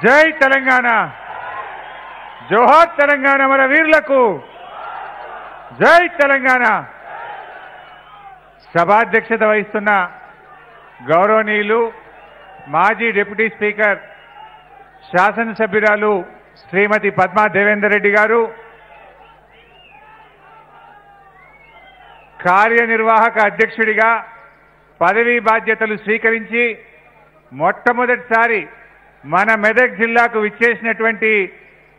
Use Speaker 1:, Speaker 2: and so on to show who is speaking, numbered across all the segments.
Speaker 1: జై తెలంగాణ, జోహార్ తెలంగాణ మన వీరులకు, జై తెలంగాణ. సభాధ్యక్షత వహిస్తున్న గౌరవనీయులు మాజీ డిప్యూటీ స్పీకర్ శాసనసభ్యురాలు శ్రీమతి పద్మా దేవేందర్ రెడ్డి గారు, కార్యనిర్వాహక అధ్యక్షుడిగా పదవీ బాధ్యతలు స్వీకరించి మొట్టమొదటిసారి మన మెదక్ జిల్లాకు విచ్చేసినటువంటి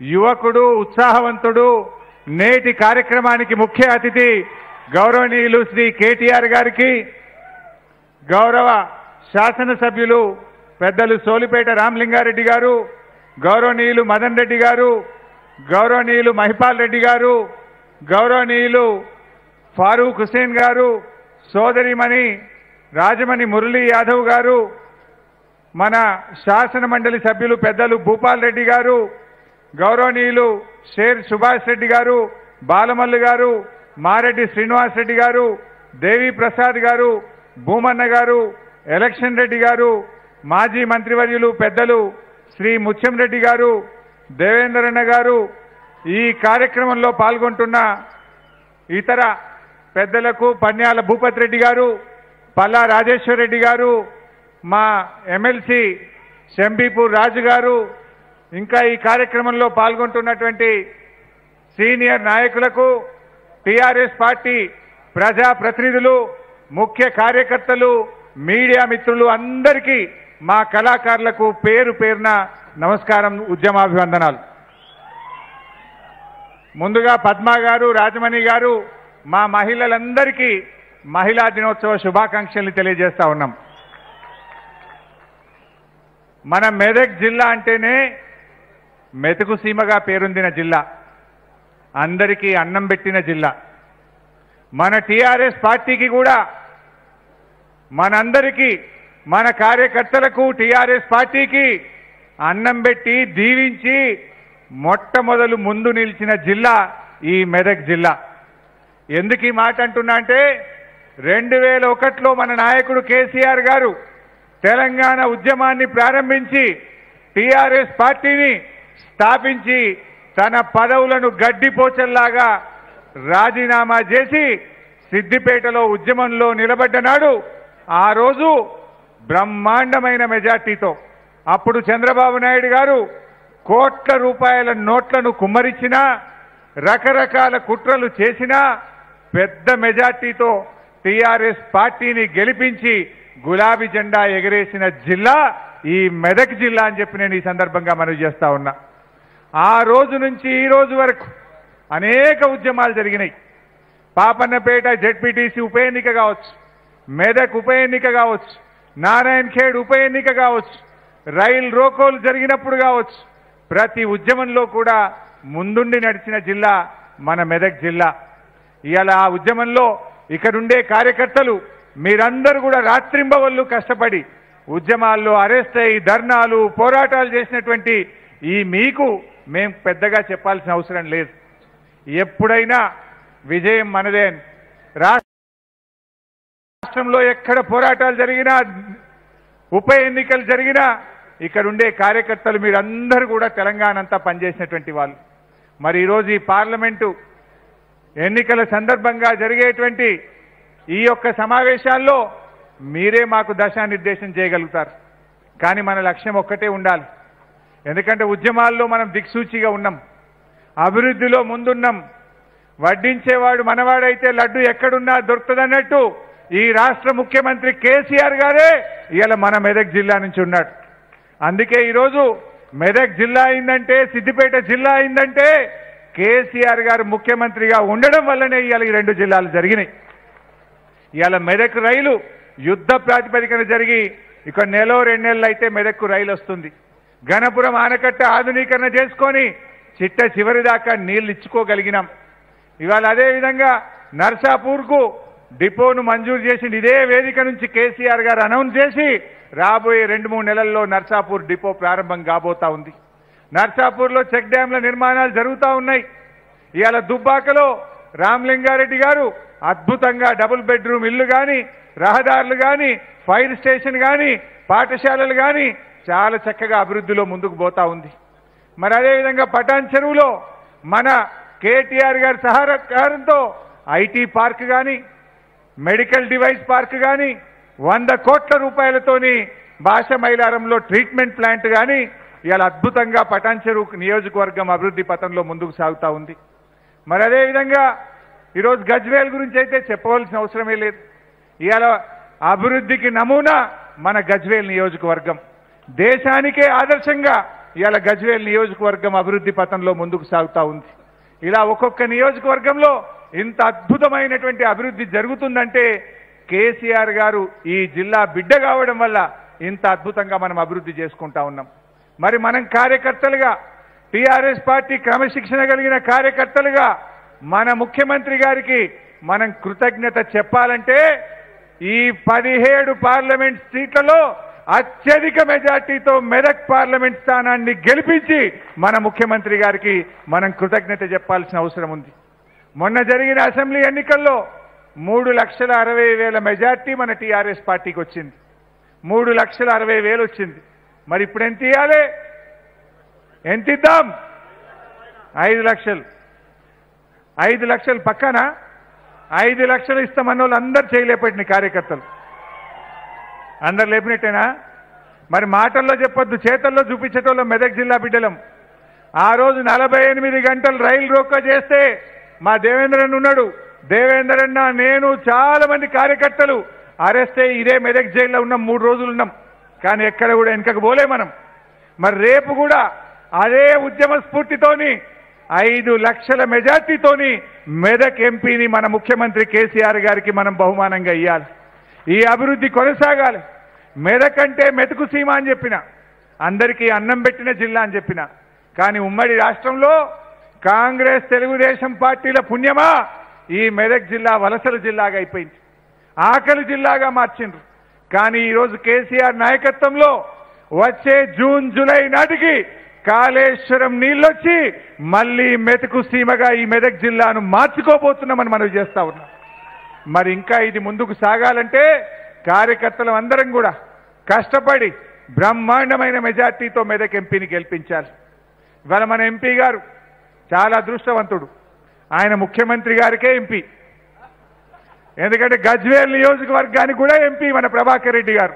Speaker 1: యువకుడు, ఉత్సాహవంతుడు, నేటి కార్యక్రమానికి ముఖ్య అతిథి గౌరవనీయులు శ్రీ కేటీఆర్ గారికి, గౌరవ శాసనసభ్యులు పెద్దలు సోలిపేట రామలింగారెడ్డి గారు, గౌరవనీయులు మదన్ రెడ్డి గారు, గౌరవనీయులు మహిపాల్ రెడ్డి గారు, గౌరవనీయులు ఫారూక్ హుసేన్ గారు, సోదరిమణి రాజమణి మురళీ యాదవ్ గారు, మన శాసన మండలి సభ్యులు పెద్దలు భూపాల్ రెడ్డి గారు, గౌరవనీయులు షేర్ సుభాష్ రెడ్డి గారు, బాలమల్లు గారు, మారెడ్డి శ్రీనివాస్ రెడ్డి గారు, దేవి ప్రసాద్ గారు, భూమన్న గారు, ఎలక్షన్ రెడ్డి గారు, మాజీ మంత్రివర్యులు పెద్దలు శ్రీ ముత్యం రెడ్డి గారు, దేవేంద్రన్న గారు, ఈ కార్యక్రమంలో పాల్గొంటున్న ఇతర పెద్దలకు పన్యాల భూపతి రెడ్డి గారు, పల్లా రాజేశ్వర్ రెడ్డి గారు, మా ఎమ్మెల్సీ శంబీపూర్ రాజు గారు, ఇంకా ఈ కార్యక్రమంలో పాల్గొంటున్నటువంటి సీనియర్ నాయకులకు, టీఆర్ఎస్ పార్టీ ప్రజా ప్రతినిధులు, ముఖ్య కార్యకర్తలు, మీడియా మిత్రులు అందరికీ, మా కళాకారులకు పేరు పేరున నమస్కారం, ఉద్యమాభివందనాలు. ముందుగా పద్మా గారు, రాజమణి గారు, మా మహిళలందరికీ మహిళా దినోత్సవ శుభాకాంక్షలు తెలియజేస్తా ఉన్నాం. మన మెదక్ జిల్లా అంటేనే మెతుకు సీమగా పేరొందిన జిల్లా, అందరికీ అన్నం పెట్టిన జిల్లా. మన టీఆర్ఎస్ పార్టీకి కూడా, మనందరికీ, మన కార్యకర్తలకు టీఆర్ఎస్ పార్టీకి అన్నం పెట్టి దీవించి మొట్టమొదలు ముందు నిలిచిన జిల్లా ఈ మెదక్ జిల్లా. ఎందుకు ఈ మాట అంటున్నా అంటే 2001లో మన నాయకుడు కేసీఆర్ గారు తెలంగాణ ఉద్యమాన్ని ప్రారంభించి టీఆర్ఎస్ పార్టీని స్థాపించి తన పదవులను గడ్డిపోచల్లాగా రాజీనామా చేసి సిద్దిపేటలో ఉద్యమంలో నిలబడ్డ నాడు, ఆ రోజు బ్రహ్మాండమైన మెజార్టీతో అప్పుడు చంద్రబాబు నాయుడు గారు కోట్ల రూపాయల నోట్లను కుమ్మరించినా, రకరకాల కుట్రలు చేసినా పెద్ద మెజార్టీతో టీఆర్ఎస్ పార్టీని గెలిపించి గులాబీ జెండా ఎగరేసిన జిల్లా ఈ మెదక్ జిల్లా అని చెప్పి నేను ఈ సందర్భంగా మనవి చేస్తా ఉన్నా. ఆ రోజు నుంచి ఈ రోజు వరకు అనేక ఉద్యమాలు జరిగినాయి. పాపన్నపేట జెడ్పీటీసీ ఉప ఎన్నిక కావచ్చు, మెదక్ ఉప ఎన్నిక కావచ్చు, నారాయణ్ ఖేడ్ ఉప ఎన్నిక కావచ్చు, రైలు రోకోలు జరిగినప్పుడు కావచ్చు, ప్రతి ఉద్యమంలో కూడా ముందుండి నడిచిన జిల్లా మన మెదక్ జిల్లా. ఇవాళ ఆ ఉద్యమంలో ఇక్కడుండే కార్యకర్తలు మీరందరూ కూడా రాత్రింబవళ్ళు కష్టపడి ఉద్యమాల్లో అరెస్ట్ అయ్యి ధర్నాలు, పోరాటాలు చేసినటువంటి ఈ మీకు మేం పెద్దగా చెప్పాల్సిన అవసరం లేదు. ఎప్పుడైనా విజయం మనదే. రాష్ట్రంలో ఎక్కడ పోరాటాలు జరిగినా, ఉప ఎన్నికలు జరిగినా ఇక్కడుండే కార్యకర్తలు మీరందరూ కూడా తెలంగాణ అంతా పనిచేసినటువంటి వాళ్ళు. మరి ఈరోజు ఈ పార్లమెంటు ఎన్నికల సందర్భంగా జరిగేటువంటి ఈ యొక్క సమావేశాల్లో మీరే మాకు దిశానిర్దేశం చేయగలుగుతారు. కానీ మన లక్ష్యం ఒక్కటే ఉండాలి. ఎందుకంటే ఉద్యమాల్లో మనం దిక్సూచిగా ఉన్నాం, అభివృద్ధిలో ముందున్నాం. వడ్డించేవాడు మనవాడైతే లడ్డు ఎక్కడున్నా దొరుకుతుందన్నట్టు ఈ రాష్ట్ర ముఖ్యమంత్రి కేసీఆర్ గారే ఇవాళ మన మెదక్ జిల్లా నుంచి ఉన్నాడు. అందుకే ఈరోజు మెదక్ జిల్లా అయిందంటే, సిద్దిపేట జిల్లా అయిందంటే కేసీఆర్ గారు ముఖ్యమంత్రిగా ఉండడం వల్లనే ఇవాళ ఈ రెండు జిల్లాలు జరిగినాయి. ఇవాళ మెదక్ రైలు యుద్ధ ప్రాతిపదికన జరిగి ఇక నెల 2 నెలలు అయితే మెదక్కు రైలు వస్తుంది. గణపురం ఆనకట్ట ఆధునీకరణ చేసుకొని చిట్ట చివరి దాకా నీళ్లు ఇచ్చుకోగలిగినాం. ఇవాళ అదేవిధంగా నర్సాపూర్కు డిపోను మంజూరు చేసింది ఇదే వేదిక నుంచి కేసీఆర్ గారు అనౌన్స్ చేసి రాబోయే 2-3 నెలల్లో నర్సాపూర్ డిపో ప్రారంభం కాబోతా ఉంది. నర్సాపూర్లో చెక్ డ్యాంల నిర్మాణాలు జరుగుతూ ఉన్నాయి. ఇవాళ దుబ్బాకలో రామలింగారెడ్డి గారు అద్భుతంగా డబుల్ బెడ్రూమ్ ఇల్లు కానీ, రహదారులు కానీ, ఫైర్ స్టేషన్ కానీ, పాఠశాలలు కానీ చాలా చక్కగా అభివృద్ధిలో ముందుకు పోతా ఉంది. మరి అదేవిధంగా పటాన్ చెరువులో మన కేటీఆర్ గారి సహకారంతో ఐటీ పార్క్ కానీ, మెడికల్ డివైస్ పార్క్ కానీ, 100 కోట్ల రూపాయలతోని భాష మైలారంలో ట్రీట్మెంట్ ప్లాంట్ కానీ ఇవాళ అద్భుతంగా పటాన్ చెరువు నియోజకవర్గం అభివృద్ధి పథంలో ముందుకు సాగుతూ ఉంది. మరి అదేవిధంగా ఈరోజు గజ్వేల్ గురించి అయితే చెప్పవలసిన అవసరమే లేదు. ఇవాళ అభివృద్ధికి నమూనా మన గజ్వేల్ నియోజకవర్గం. దేశానికే ఆదర్శంగా ఇవాళ గజ్వేల్ నియోజకవర్గం అభివృద్ధి పథంలో ముందుకు సాగుతూ ఉంది. ఇలా ఒక్కొక్క నియోజకవర్గంలో ఇంత అద్భుతమైనటువంటి అభివృద్ధి జరుగుతుందంటే కేసీఆర్ గారు ఈ జిల్లా బిడ్డ కావడం వల్ల ఇంత అద్భుతంగా మనం అభివృద్ధి చేసుకుంటా ఉన్నాం. మరి మనం కార్యకర్తలుగా, టీఆర్ఎస్ పార్టీ క్రమశిక్షణ కలిగిన కార్యకర్తలుగా మన ముఖ్యమంత్రి గారికి మనం కృతజ్ఞత చెప్పాలంటే ఈ 17 పార్లమెంట్ సీట్లలో అత్యధిక మెజార్టీతో మెదక్ పార్లమెంట్ స్థానాన్ని గెలిపించి మన ముఖ్యమంత్రి గారికి మనం కృతజ్ఞత చెప్పాల్సిన అవసరం ఉంది. మొన్న జరిగిన అసెంబ్లీ ఎన్నికల్లో 3,60,000 మెజార్టీ మన టీఆర్ఎస్ పార్టీకి వచ్చింది. 3,60,000 వచ్చింది. మరి ఇప్పుడు ఎంత ఇవ్వాలి? ఎంత ఇద్దాం? 5 లక్షలు. 5 లక్షలు పక్కన 5 లక్షలు ఇస్తామన్న వాళ్ళు అందరు చేయలేపట్టిన కార్యకర్తలు అందరు లేపినట్టేనా? మరి మాటల్లో చెప్పొద్దు, చేతల్లో చూపించేటోళ్ళం మెదక్ జిల్లా బిడ్డలం. ఆ రోజు 48 గంటలు రైలు రోకో చేస్తే మా దేవేంద్రన్ ఉన్నాడు. దేవేంద్రన్న, నేను, చాలా మంది కార్యకర్తలు అరెస్ట్ అయ్యి ఇదే మెదక్ జైల్లో ఉన్నాం. 3 రోజులు ఉన్నాం. కానీ ఎక్కడ కూడా వెనకకు పోలే మనం. మరి రేపు కూడా అదే ఉద్యమ స్ఫూర్తితోని 5 లక్షల మెజార్టీతోని మెదక్ ఎంపీని మన ముఖ్యమంత్రి కేసీఆర్ గారికి మనం బహుమానంగా ఇవ్వాలి. ఈ అభివృద్ధి కొనసాగాలి. మెదక్ అంటే మెతుకు సీమ అని చెప్పిన, అందరికీ అన్నం పెట్టిన జిల్లా అని చెప్పిన. కానీ ఉమ్మడి రాష్ట్రంలో కాంగ్రెస్ తెలుగుదేశం పార్టీల పుణ్యమా ఈ మెదక్ జిల్లా వలసల జిల్లాగా అయిపోయింది, ఆకలి జిల్లాగా మార్చిండ్రు. కానీ ఈరోజు కేసీఆర్ నాయకత్వంలో వచ్చే జూన్ జూలై నాటికి కాళేశ్వరం నీళ్ళొచ్చి మళ్ళీ మెతుకు సీమగా ఈ మెదక్ జిల్లాను మార్చుకోబోతున్నామని మనం చేస్తా ఉన్నాం. మరి ఇంకా ఇది ముందుకు సాగాలంటే కార్యకర్తలు అందరం కూడా కష్టపడి బ్రహ్మాండమైన మెజార్టీతో మెదక్ ఎంపీని గెలిపించాలి. ఇవాళ మన ఎంపీ గారు చాలా అదృష్టవంతుడు. ఆయన ముఖ్యమంత్రి గారికే ఎంపీ. ఎందుకంటే గజ్వేల్ నియోజకవర్గానికి కూడా ఎంపీ మన ప్రభాకర్ రెడ్డి గారు.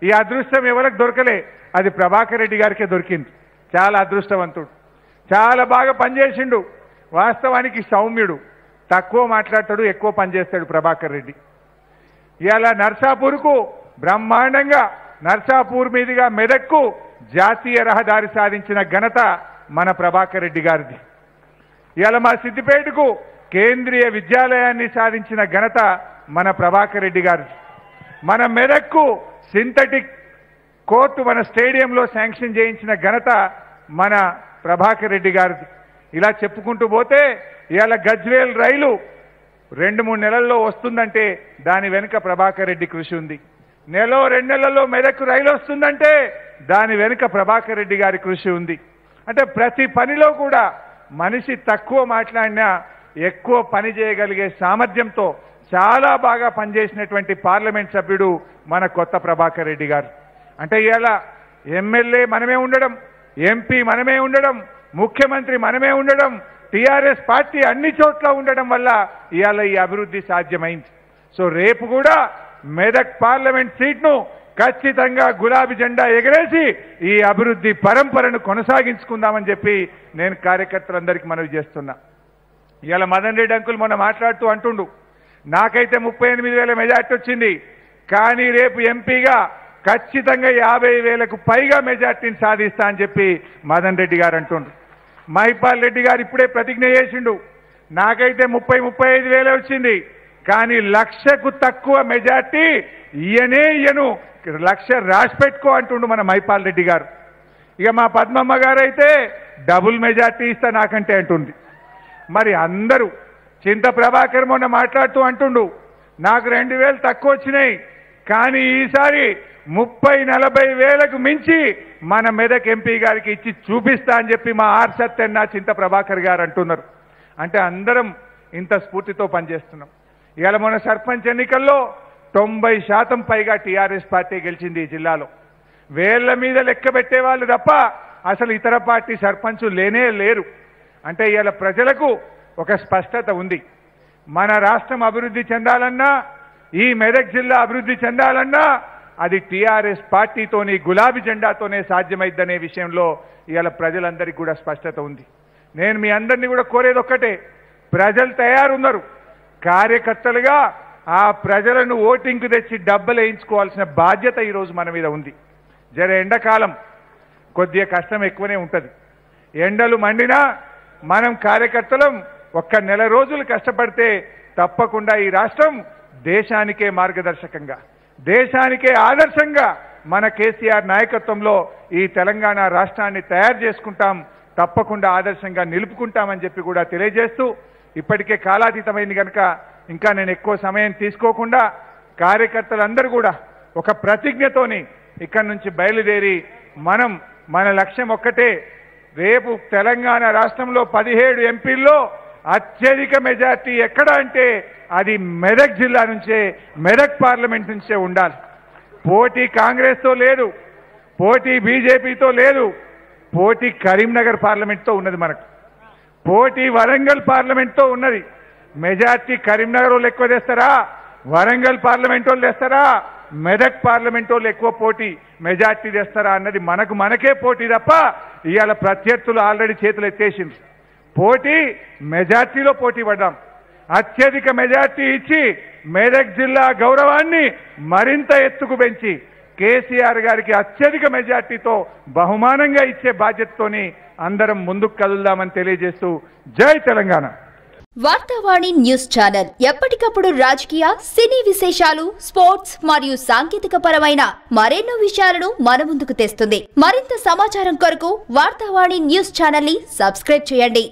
Speaker 1: ఈ అదృష్టం ఎవరికి దొరకలే, అది ప్రభాకర్ రెడ్డి గారికే దొరికింది. చాలా అదృష్టవంతుడు, చాలా బాగా పనిచేసిండు. వాస్తవానికి సౌమ్యుడు, తక్కువ మాట్లాడతాడు, ఎక్కువ పనిచేస్తాడు ప్రభాకర్ రెడ్డి. ఇవాళ నర్సాపూర్కు బ్రహ్మాండంగా, నర్సాపూర్ మీదుగా మెదక్కు జాతీయ రహదారి సాధించిన ఘనత మన ప్రభాకర్ రెడ్డి గారిది. ఇవాళ మా సిద్దిపేటకు కేంద్రీయ విద్యాలయాన్ని సాధించిన ఘనత మన ప్రభాకర్ రెడ్డి గారిది. మన మెదక్కు సింథటిక్ కోర్టు మన స్టేడియంలో శాంక్షన్ చేయించిన ఘనత మన ప్రభాకర్ రెడ్డి గారిది. ఇలా చెప్పుకుంటూ పోతే ఇవాళ గజ్వేల్ రైలు 2-3 నెలల్లో వస్తుందంటే దాని వెనుక ప్రభాకర్ రెడ్డి కృషి ఉంది. 1-2 నెలల్లో మెదక్ రైలు వస్తుందంటే దాని వెనుక ప్రభాకర్ రెడ్డి గారి కృషి ఉంది. అంటే ప్రతి పనిలో కూడా మనిషి తక్కువ మాట్లాడినా ఎక్కువ పని చేయగలిగే సామర్థ్యంతో చాలా బాగా పనిచేసినటువంటి పార్లమెంట్ సభ్యుడు మన కొత్త ప్రభాకర్ రెడ్డి గారు. అంటే ఇవాళ ఎమ్మెల్యే మనమే ఉండడం, ఎంపీ మనమే ఉండడం, ముఖ్యమంత్రి మనమే ఉండడం, టీఆర్ఎస్ పార్టీ అన్ని చోట్ల ఉండడం వల్ల ఇవాళ ఈ అభివృద్ధి సాధ్యమైంది. సో రేపు కూడా మెదక్ పార్లమెంట్ సీట్ను ఖచ్చితంగా గులాబీ జెండా ఎగరేసి ఈ అభివృద్ధి పరంపరను కొనసాగించుకుందామని చెప్పి నేను కార్యకర్తలందరికీ మనవి చేస్తున్నా. ఇవాళ మదన్ రెడ్డి అంకుల్ మొన్న మాట్లాడుతూ అంటుండు, నాకైతే 38,000 మెజార్టీ వచ్చింది, కానీ రేపు ఎంపీగా ఖచ్చితంగా 50,000కు పైగా మెజార్టీని సాధిస్తా అని చెప్పి మదన్ రెడ్డి గారు అంటుండ్రు. మహిపాల్ రెడ్డి గారు ఇప్పుడే ప్రతిజ్ఞ చేసిండు, నాకైతే 30-35,000 వచ్చింది, కానీ 1,00,000కు తక్కువ మెజార్టీ ఇయ్యను, 1,00,000 రాసి పెట్టుకో అంటుండు మన మహిపాల్ రెడ్డి గారు. ఇక మా పద్మమ్మ గారు అయితే డబుల్ మెజార్టీ ఇస్తా నాకంటే అంటుంది. మరి అందరూ చింత ప్రభాకర్ మొన్న మాట్లాడుతూ అంటుండు, నాకు 2,000 తక్కువ వచ్చినాయి, కానీ ఈసారి 30-40,000కు మించి మన మెదక్ ఎంపీ గారికి ఇచ్చి చూపిస్తా అని చెప్పి మా ఆర్ సత్యన్న, చింత ప్రభాకర్ గారు అంటున్నారు. అంటే అందరం ఇంత స్ఫూర్తితో పనిచేస్తున్నాం. ఇవాళ మన సర్పంచ్ ఎన్నికల్లో 90% పైగా టీఆర్ఎస్ పార్టీ గెలిచింది ఈ జిల్లాలో. వేళ్ల మీద లెక్క పెట్టేవాళ్ళు తప్ప అసలు ఇతర పార్టీ సర్పంచులు లేనే లేరు. అంటే ఇవాళ ప్రజలకు ఒక స్పష్టత ఉంది. మన రాష్ట్రం అభివృద్ధి చెందాలన్నా, ఈ మెదక్ జిల్లా అభివృద్ధి చెందాలన్నా అది టీఆర్ఎస్ పార్టీతోని గులాబీ జెండాతోనే సాధ్యమైద్దనే విషయంలో ఇవాళ ప్రజలందరికీ కూడా స్పష్టత ఉంది. నేను మీ అందరినీ కూడా కోరేది ఒక్కటే, ప్రజలు తయారున్నారు. కార్యకర్తలుగా ఆ ప్రజలను ఓటింగ్కు తెచ్చి డబ్బులు వేయించుకోవాల్సిన బాధ్యత ఈరోజు మన మీద ఉంది. జర ఎండాకాలం కొద్దిగా కష్టం ఎక్కువనే ఉంటుంది. ఎండలు మండినా మనం కార్యకర్తలం ఒక్క నెల రోజులు కష్టపడితే తప్పకుండా ఈ రాష్ట్రం దేశానికే మార్గదర్శకంగా, దేశానికే ఆదర్శంగా మన కేసీఆర్ నాయకత్వంలో ఈ తెలంగాణ రాష్ట్రాన్ని తయారు చేసుకుంటాం, తప్పకుండా ఆదర్శంగా నిలుపుకుంటామని చెప్పి కూడా తెలియజేస్తూ, ఇప్పటికే కాలాతీతమైంది కనుక ఇంకా నేను ఎక్కువ సమయం తీసుకోకుండా కార్యకర్తలందరూ కూడా ఒక ప్రతిజ్ఞతోని ఇక్కడి నుంచి బయలుదేరి మన లక్ష్యం ఒక్కటే, రేపు తెలంగాణ రాష్ట్రంలో 17 ఎంపీల్లో అత్యధిక మెజార్టీ ఎక్కడ అంటే అది మెదక్ జిల్లా నుంచే, మెదక్ పార్లమెంట్ నుంచే ఉండాలి. పోటీ కాంగ్రెస్తో లేదు, పోటీ బీజేపీతో లేదు, పోటీ కరీంనగర్ పార్లమెంట్తో ఉన్నది. మనకు పోటీ వరంగల్ పార్లమెంట్తో ఉన్నది. మెజార్టీ కరీంనగర్ వాళ్ళు ఎక్కువ తెస్తారా, వరంగల్ పార్లమెంట్ వాళ్ళు తెస్తారా, మెదక్ పార్లమెంట్ వాళ్ళు ఎక్కువ పోటీ మెజార్టీ తెస్తారా అన్నది మనకే పోటీ తప్ప ఇవాళ ప్రత్యర్థులు ఆల్రెడీ చేతులు ఎత్తేసింది. పోటీ మెజార్టీలో పోటీ పడ్డాం. అత్యధిక మెజార్టీ ఇచ్చి మెదక్ జిల్లా గౌరవాన్ని మరింత ఎత్తుకు పెంచి కేసీఆర్ గారికి అత్యధిక మెజార్టీతో బహుమానంగా ఇచ్చే బాధ్యతతోని అందరం ముందుకు కదులుదామని తెలియజేస్తూ జై తెలంగాణ.
Speaker 2: వార్తావాణి న్యూస్ ఛానల్ ఎప్పటికప్పుడు రాజకీయ, సినీ విశేషాలు, స్పోర్ట్స్ మరియు సాంకేతిక పరమైన మరెన్నో విషయాలను మన ముందుకు తెస్తుంది. మరింత సమాచారం కొరకు వార్తావాణి న్యూస్ ఛానల్ ని సబ్స్క్రైబ్ చేయండి.